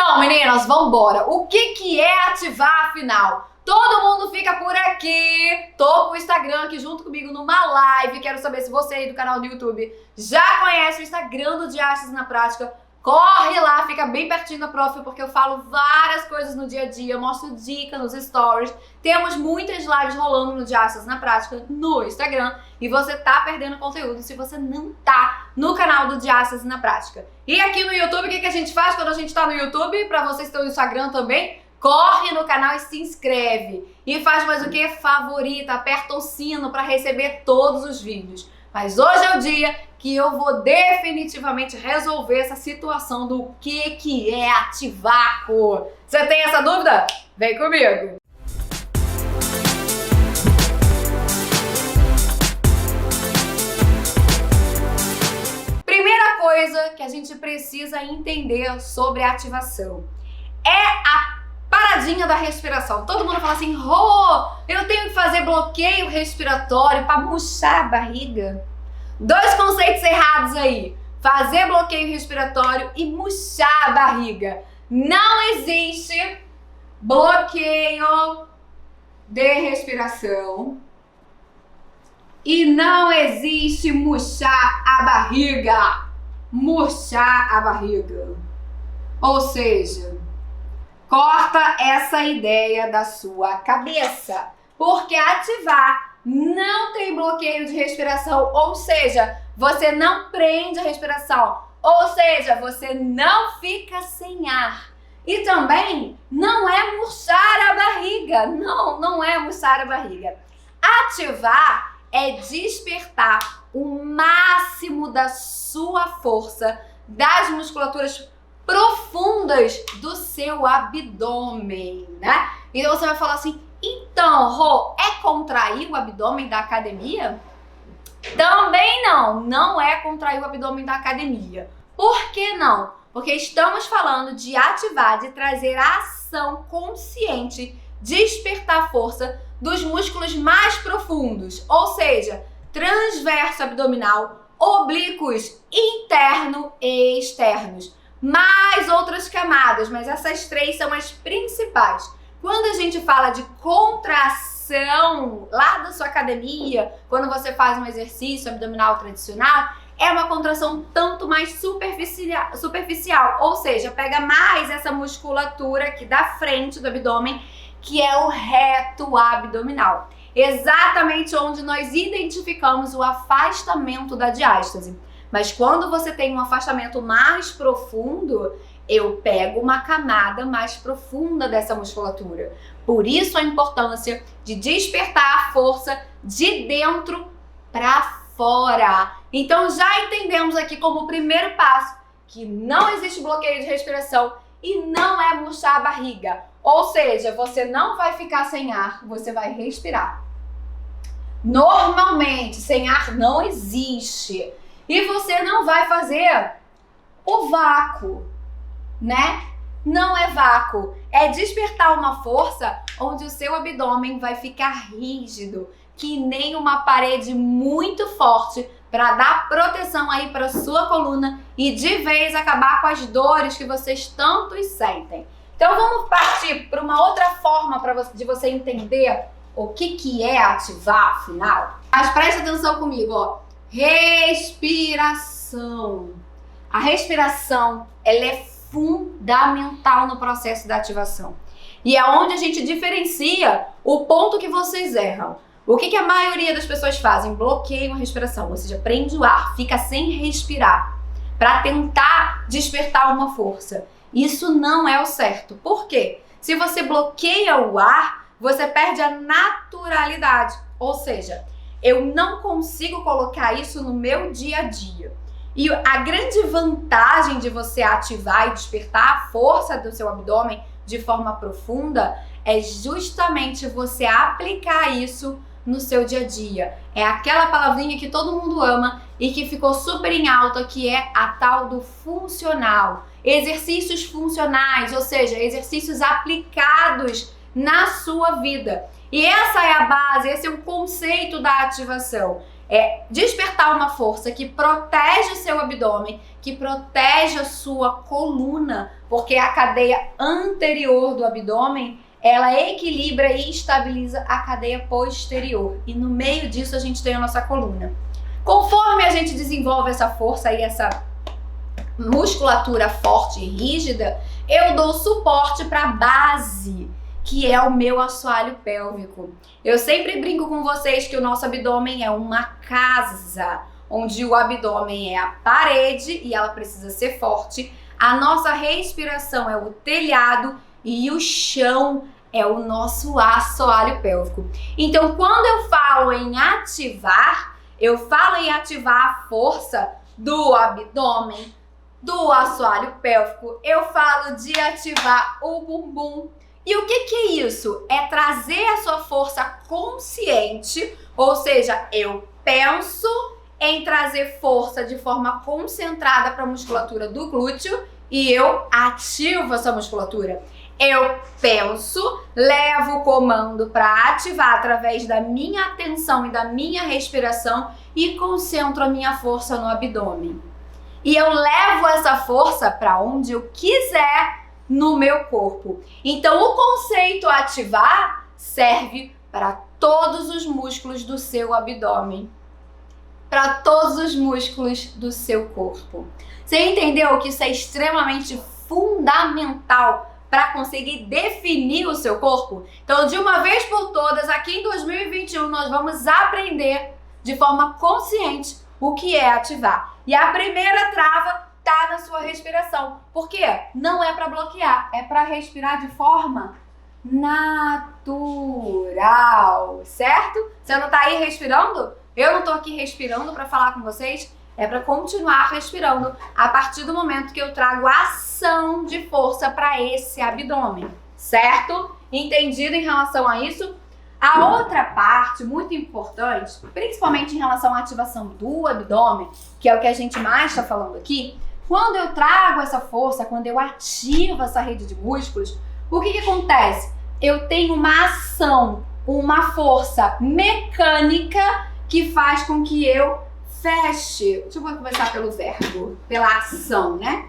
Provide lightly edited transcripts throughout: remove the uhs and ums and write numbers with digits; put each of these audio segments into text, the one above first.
Então, meninas, vambora. O que é ativar, afinal? Todo mundo fica por aqui. Tô com o Instagram aqui junto comigo numa live. Quero saber se você aí do canal do YouTube já conhece o Instagram do Diastas na Prática. Corre lá, fica bem pertinho da prof, porque eu falo várias coisas no dia a dia, eu mostro dicas nos stories. Temos muitas lives rolando no Diastas na Prática no Instagram. E você tá perdendo conteúdo se você não tá no canal do Diastas na Prática. E aqui no YouTube, o que a gente faz quando a gente tá no YouTube? Pra vocês que estão no Instagram também, corre no canal e se inscreve. E faz mais o que? Favorita, aperta o sino pra receber todos os vídeos. Mas hoje é o dia que eu vou definitivamente resolver essa situação do que é ativaco. Você tem essa dúvida? Vem comigo! Primeira coisa que a gente precisa entender sobre a ativação é a paradinha da respiração. Todo mundo fala assim, Rô, eu tenho que fazer bloqueio respiratório para murchar a barriga. Dois conceitos errados aí. Fazer bloqueio respiratório e murchar a barriga. Não existe bloqueio de respiração e não existe murchar a barriga. Murchar a barriga. Ou seja, corta essa ideia da sua cabeça. Porque ativar não tem bloqueio de respiração, ou seja, você não prende a respiração, ou seja, você não fica sem ar. E também não é murchar a barriga, não é murchar a barriga. Ativar é despertar o máximo da sua força das musculaturas profundas do seu abdômen, né? Então você vai falar assim, então, Rô, é contrair o abdômen da academia? Também não é contrair o abdômen da academia. Por que não? Porque estamos falando de ativar, de trazer a ação consciente, despertar força dos músculos mais profundos, ou seja, transverso abdominal, oblíquos interno e externos. Mais outras camadas, mas essas três são as principais. Quando a gente fala de contração lá da sua academia, quando você faz um exercício abdominal tradicional, é uma contração tanto mais superficial, ou seja, pega mais essa musculatura aqui da frente do abdômen, que é o reto abdominal. Exatamente onde nós identificamos o afastamento da diástase. Mas quando você tem um afastamento mais profundo, eu pego uma camada mais profunda dessa musculatura. Por isso a importância de despertar a força de dentro para fora. Então já entendemos aqui como primeiro passo que não existe bloqueio de respiração e não é murchar a barriga. Ou seja, você não vai ficar sem ar, você vai respirar. Normalmente, sem ar não existe. E você não vai fazer o vácuo, né? Não é vácuo, é despertar uma força onde o seu abdômen vai ficar rígido, que nem uma parede muito forte para dar proteção aí para sua coluna e de vez acabar com as dores que vocês tanto sentem. Então vamos partir para uma outra forma de você entender o que é ativar, afinal. Mas preste atenção comigo, ó. Respiração. A respiração, ela é fundamental no processo da ativação. E é onde a gente diferencia o ponto que vocês erram. O que a maioria das pessoas fazem? Bloqueiam a respiração, ou seja, prende o ar, fica sem respirar, para tentar despertar uma força. Isso não é o certo. Por quê? Se você bloqueia o ar, você perde a naturalidade. Ou seja, eu não consigo colocar isso no meu dia a dia. E a grande vantagem de você ativar e despertar a força do seu abdômen de forma profunda é justamente você aplicar isso no seu dia a dia. É aquela palavrinha que todo mundo ama e que ficou super em alta, que é a tal do funcional. Exercícios funcionais, ou seja, exercícios aplicados na sua vida. E essa é a base, esse é o conceito da ativação. é despertar uma força que protege o seu abdômen, que protege a sua coluna, porque a cadeia anterior do abdômen, ela equilibra e estabiliza a cadeia posterior. E no meio disso a gente tem a nossa coluna. Conforme a gente desenvolve essa força e essa musculatura forte e rígida, eu dou suporte para a base, que é o meu assoalho pélvico. Eu sempre brinco com vocês que o nosso abdômen é uma casa, onde o abdômen é a parede e ela precisa ser forte. A nossa respiração é o telhado e o chão é o nosso assoalho pélvico. Então, quando eu falo em ativar, eu falo em ativar a força do abdômen, do assoalho pélvico, eu falo de ativar o bumbum. E o que é isso? É trazer a sua força consciente, ou seja, eu penso em trazer força de forma concentrada para a musculatura do glúteo e eu ativo essa musculatura. Eu penso, levo o comando para ativar através da minha atenção e da minha respiração e concentro a minha força no abdômen. E eu levo essa força para onde eu quiser no meu corpo. Então, o conceito ativar serve para todos os músculos do seu abdômen, para todos os músculos do seu corpo. Você entendeu que isso é extremamente fundamental para conseguir definir o seu corpo? Então, de uma vez por todas, aqui em 2021, nós vamos aprender de forma consciente o que é ativar. E a primeira trava tá na sua respiração. Por quê? Não é para bloquear, é para respirar de forma natural, certo? Você não tá aí respirando? Eu não tô aqui respirando para falar com vocês, é para continuar respirando a partir do momento que eu trago ação de força para esse abdômen, certo? Entendido em relação a isso? A outra parte muito importante, principalmente em relação à ativação do abdômen, que é o que a gente mais está falando aqui, quando eu trago essa força, quando eu ativo essa rede de músculos, o que acontece? Eu tenho uma ação, uma força mecânica que faz com que eu feche. Deixa eu começar pelo verbo, pela ação, né?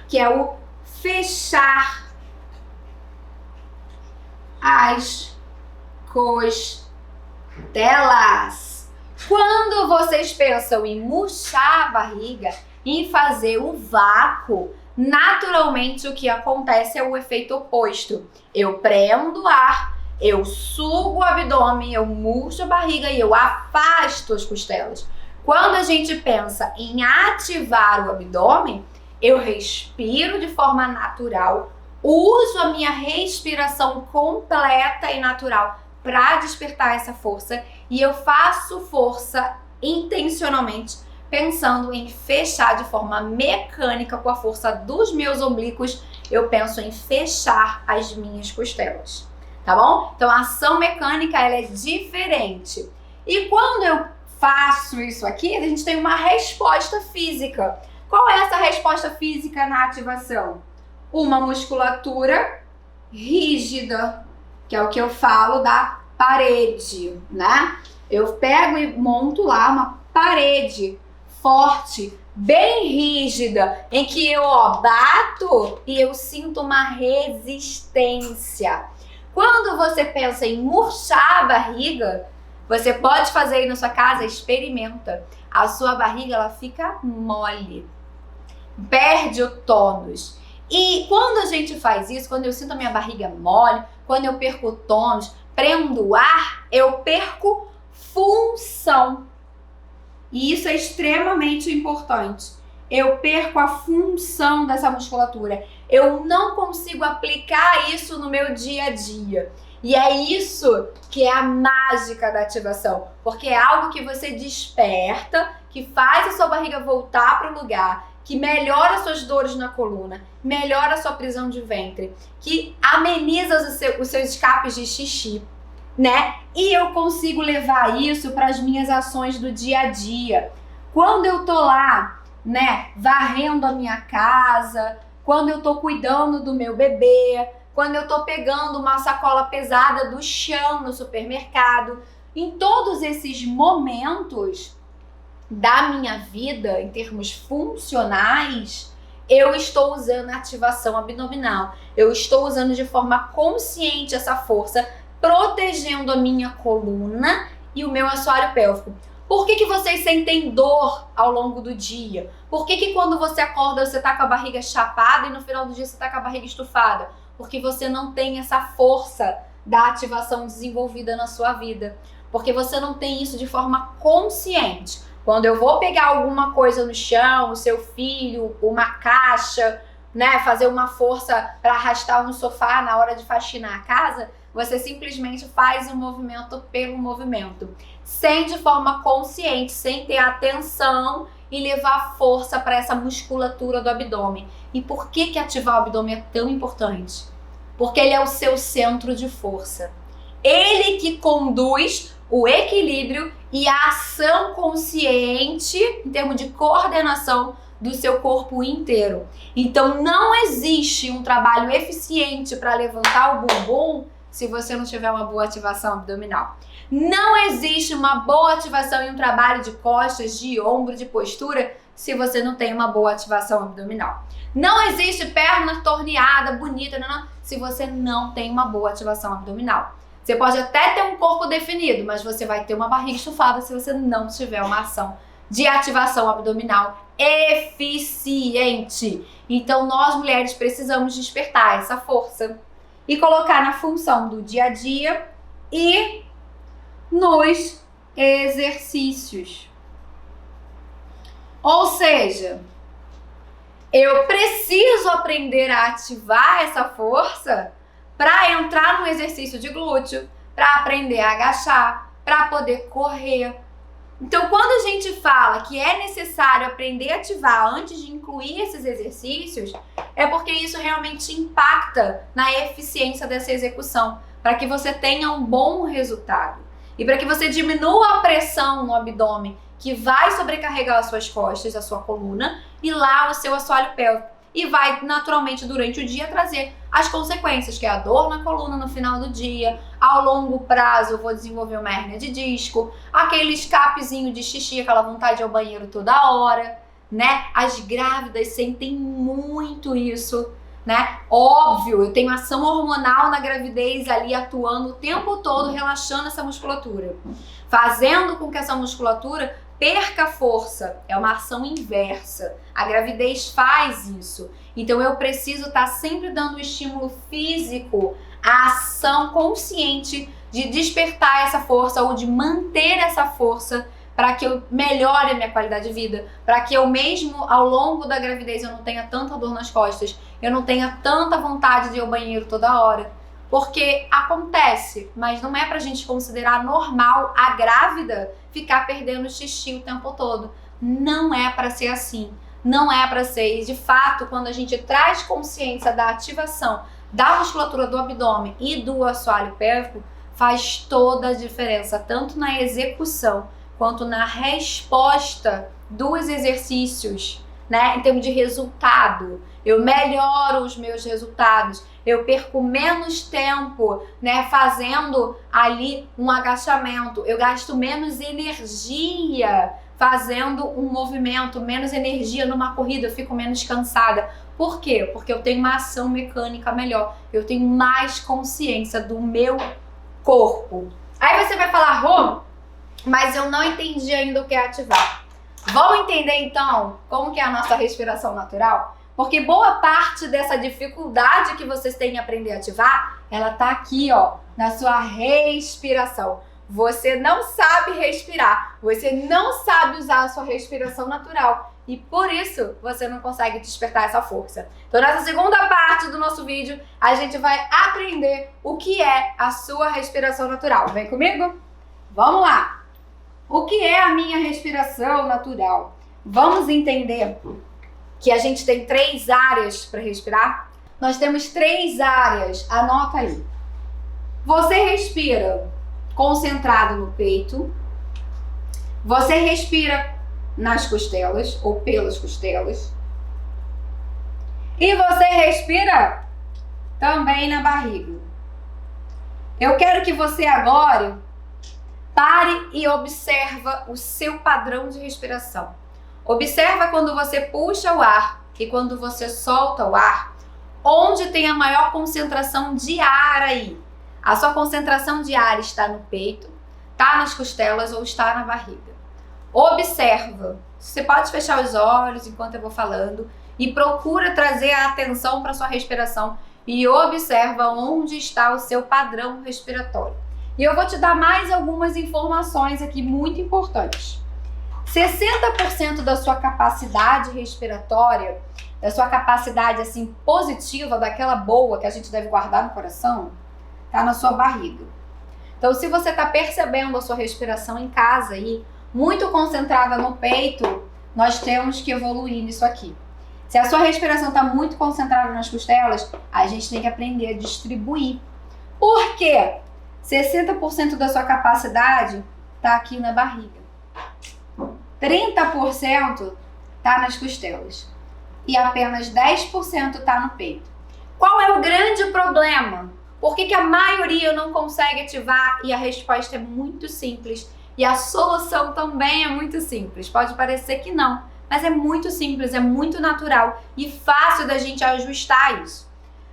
Que é o fechar as costelas. Quando vocês pensam em murchar a barriga, em fazer o vácuo, naturalmente o que acontece é o efeito oposto. Eu prendo o ar, eu sugo o abdômen, eu murcho a barriga e eu afasto as costelas. Quando a gente pensa em ativar o abdômen, eu respiro de forma natural, uso a minha respiração completa e natural para despertar essa força e eu faço força intencionalmente, pensando em fechar de forma mecânica com a força dos meus oblíquos, eu penso em fechar as minhas costelas, tá bom? Então a ação mecânica ela é diferente. E quando eu faço isso aqui, a gente tem uma resposta física. Qual é essa resposta física na ativação? Uma musculatura rígida, que é o que eu falo da parede, né? Eu pego e monto lá uma parede forte, bem rígida, em que eu bato e eu sinto uma resistência. Quando você pensa em murchar a barriga, você pode fazer aí na sua casa, experimenta. A sua barriga ela fica mole, perde o tônus. E quando a gente faz isso, quando eu sinto a minha barriga mole, quando eu perco o tônus, prendo o ar, eu perco função. E isso é extremamente importante. Eu perco a função dessa musculatura. Eu não consigo aplicar isso no meu dia a dia. E é isso que é a mágica da ativação. Porque é algo que você desperta, que faz a sua barriga voltar para o lugar, que melhora suas dores na coluna, melhora a sua prisão de ventre, que ameniza os seus escapes de xixi, né? E eu consigo levar isso para as minhas ações do dia a dia. Quando eu tô lá, né, varrendo a minha casa, quando eu tô cuidando do meu bebê, quando eu tô pegando uma sacola pesada do chão no supermercado, em todos esses momentos, da minha vida, em termos funcionais, eu estou usando a ativação abdominal. Eu estou usando de forma consciente essa força, protegendo a minha coluna e o meu assoalho pélvico. Por que vocês sentem dor ao longo do dia? Por que quando você acorda você tá com a barriga chapada e no final do dia você tá com a barriga estufada? Porque você não tem essa força da ativação desenvolvida na sua vida. Porque você não tem isso de forma consciente. Quando eu vou pegar alguma coisa no chão, o seu filho, uma caixa, né, fazer uma força para arrastar um sofá na hora de faxinar a casa, você simplesmente faz o movimento pelo movimento, sem de forma consciente, sem ter atenção e levar força para essa musculatura do abdômen. E por que ativar o abdômen é tão importante? Porque ele é o seu centro de força. Ele que conduz o equilíbrio e a ação consciente em termos de coordenação do seu corpo inteiro. Então não existe um trabalho eficiente para levantar o bumbum se você não tiver uma boa ativação abdominal. Não existe uma boa ativação em um trabalho de costas, de ombro, de postura se você não tem uma boa ativação abdominal. Não existe perna torneada, bonita, se você não tem uma boa ativação abdominal. Você pode até ter um corpo definido, mas você vai ter uma barriga estufada se você não tiver uma ação de ativação abdominal eficiente. Então, nós mulheres precisamos despertar essa força e colocar na função do dia a dia e nos exercícios. Ou seja, eu preciso aprender a ativar essa força para entrar no exercício de glúteo, para aprender a agachar, para poder correr. Então, quando a gente fala que é necessário aprender a ativar antes de incluir esses exercícios, é porque isso realmente impacta na eficiência dessa execução, para que você tenha um bom resultado e para que você diminua a pressão no abdômen, que vai sobrecarregar as suas costas, a sua coluna e lá o seu assoalho pélvico. E vai naturalmente durante o dia trazer as consequências, que é a dor na coluna no final do dia, ao longo prazo eu vou desenvolver uma hérnia de disco, aquele escapezinho de xixi, aquela vontade de ir ao banheiro toda hora, né? As grávidas sentem muito isso, né? Óbvio, eu tenho ação hormonal na gravidez ali atuando o tempo todo, relaxando essa musculatura, fazendo com que essa musculatura perca força. É uma ação inversa. A gravidez faz isso. Então eu preciso estar sempre dando um estímulo físico, a ação consciente de despertar essa força ou de manter essa força para que eu melhore a minha qualidade de vida, para que eu mesmo ao longo da gravidez eu não tenha tanta dor nas costas, eu não tenha tanta vontade de ir ao banheiro toda hora. Porque acontece, mas não é pra gente considerar normal a grávida ficar perdendo xixi o tempo todo. Não é pra ser assim. Não é pra ser. E de fato, quando a gente traz consciência da ativação da musculatura do abdômen e do assoalho pélvico, faz toda a diferença, tanto na execução quanto na resposta dos exercícios, né? Em termos de resultado. Eu melhoro os meus resultados, eu perco menos tempo, né, fazendo ali um agachamento, eu gasto menos energia fazendo um movimento, menos energia numa corrida, eu fico menos cansada. Por quê? Porque eu tenho uma ação mecânica melhor, eu tenho mais consciência do meu corpo. Aí você vai falar, Rô, mas eu não entendi ainda o que é ativar. Vamos entender então como que é a nossa respiração natural? Porque boa parte dessa dificuldade que vocês têm em aprender a ativar, ela tá aqui, ó, na sua respiração. Você não sabe respirar, você não sabe usar a sua respiração natural e por isso você não consegue despertar essa força. Então nessa segunda parte do nosso vídeo, a gente vai aprender o que é a sua respiração natural. Vem comigo? Vamos lá! O que é a minha respiração natural? Vamos entender que a gente tem 3 áreas para respirar. Nós temos 3 áreas, anota aí. Você respira concentrado no peito, você respira nas costelas ou pelas costelas e você respira também na barriga. Eu quero que você agora Pare e observa o seu padrão de respiração. Observa quando você puxa o ar e quando você solta o ar, onde tem a maior concentração de ar aí. A sua concentração de ar está no peito, está nas costelas ou está na barriga. Observa. Você pode fechar os olhos enquanto eu vou falando e procura trazer a atenção para sua respiração e observa onde está o seu padrão respiratório. E eu vou te dar mais algumas informações aqui muito importantes. 60% da sua capacidade respiratória, da sua capacidade assim positiva, daquela boa que a gente deve guardar no coração, tá na sua barriga. Então, se você tá percebendo a sua respiração em casa aí, muito concentrada no peito, nós temos que evoluir nisso aqui. Se a sua respiração tá muito concentrada nas costelas, a gente tem que aprender a distribuir. Por quê? 60% da sua capacidade tá aqui na barriga. 30% tá nas costelas. E apenas 10% tá no peito. Qual é o grande problema? Por que a maioria não consegue ativar? E a resposta é muito simples. E a solução também é muito simples. Pode parecer que não, mas é muito simples, é muito natural e fácil da gente ajustar isso.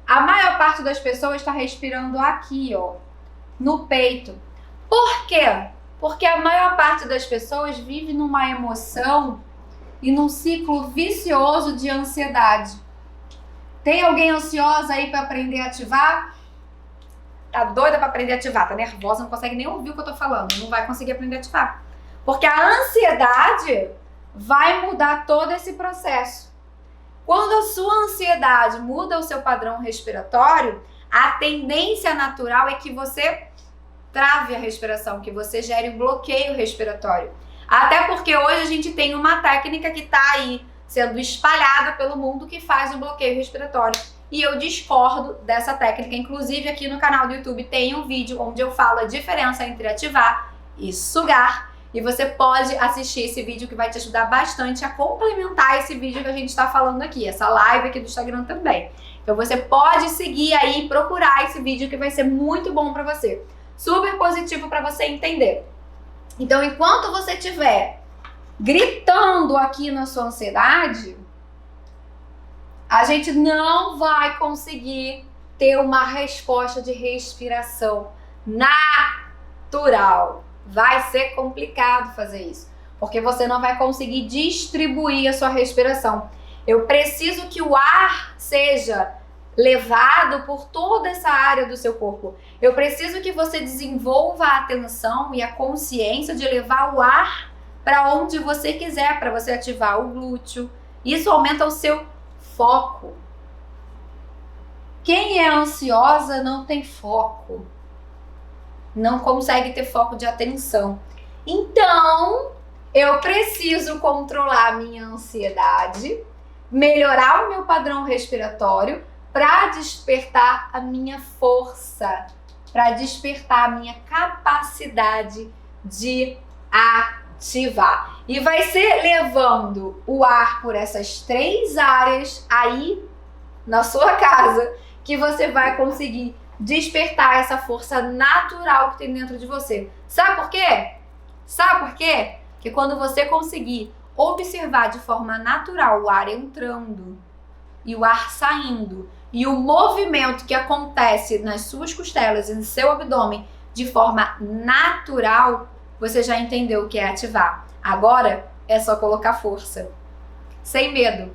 A maior parte das pessoas está respirando aqui, ó, no peito. Por quê? Porque a maior parte das pessoas vive numa emoção e num ciclo vicioso de ansiedade. Tem alguém ansiosa aí para aprender a ativar? Tá doida para aprender a ativar, tá nervosa, não consegue nem ouvir o que eu tô falando, não vai conseguir aprender a ativar. Porque a ansiedade vai mudar todo esse processo. Quando a sua ansiedade muda o seu padrão respiratório, a tendência natural é que você trave a respiração, que você gere um bloqueio respiratório. Até porque hoje a gente tem uma técnica que tá aí sendo espalhada pelo mundo que faz o bloqueio respiratório. E eu discordo dessa técnica. Inclusive aqui no canal do YouTube tem um vídeo onde eu falo a diferença entre ativar e sugar. E você pode assistir esse vídeo que vai te ajudar bastante a complementar esse vídeo que a gente está falando aqui. Essa live aqui do Instagram também. Então você pode seguir aí e procurar esse vídeo que vai ser muito bom para você. Super positivo para você entender. Então enquanto você estiver gritando aqui na sua ansiedade, a gente não vai conseguir ter uma resposta de respiração natural. Vai ser complicado fazer isso, porque você não vai conseguir distribuir a sua respiração. Eu preciso que o ar seja levado por toda essa área do seu corpo. Eu preciso que você desenvolva a atenção e a consciência de levar o ar para onde você quiser, para você ativar o glúteo. Isso aumenta o seu foco. Quem é ansiosa não tem foco. Não consegue ter foco de atenção. Então, eu preciso controlar a minha ansiedade, melhorar o meu padrão respiratório para despertar a minha força, para despertar a minha capacidade de ativar. E vai ser levando o ar por essas 3 áreas aí na sua casa que você vai conseguir despertar essa força natural que tem dentro de você. Sabe por quê? Sabe por quê? Que quando você conseguir observar de forma natural o ar entrando e o ar saindo e o movimento que acontece nas suas costelas e no seu abdômen de forma natural, você já entendeu o que é ativar. Agora é só colocar força. Sem medo.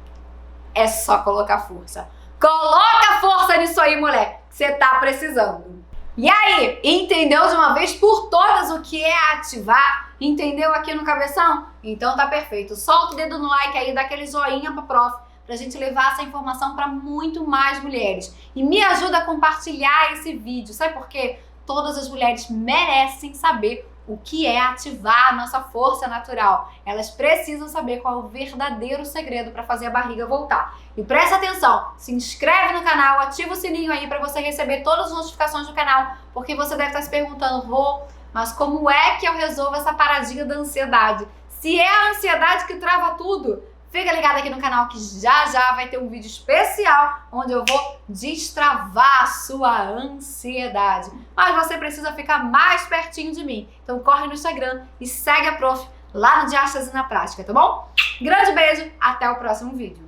É só colocar força. Coloca força nisso aí, mulher, que você tá precisando. E aí, entendeu de uma vez por todas o que é ativar? Entendeu aqui no cabeção? Então tá perfeito. Solta o dedo no like aí, dá aquele joinha pra prof, pra gente levar essa informação pra muito mais mulheres. E me ajuda a compartilhar esse vídeo. Sabe por quê? Todas as mulheres merecem saber o que é ativar a nossa força natural. Elas precisam saber qual é o verdadeiro segredo para fazer a barriga voltar. E presta atenção, se inscreve no canal, ativa o sininho aí para você receber todas as notificações do canal, porque você deve estar se perguntando, Rô, mas como é que eu resolvo essa paradinha da ansiedade? Se é a ansiedade que trava tudo, Fica ligado aqui no canal que já já vai ter um vídeo especial onde eu vou destravar a sua ansiedade. Mas você precisa ficar mais pertinho de mim. Então corre no Instagram e segue a Prof lá no Diástase na Prática, tá bom? Grande beijo, até o próximo vídeo.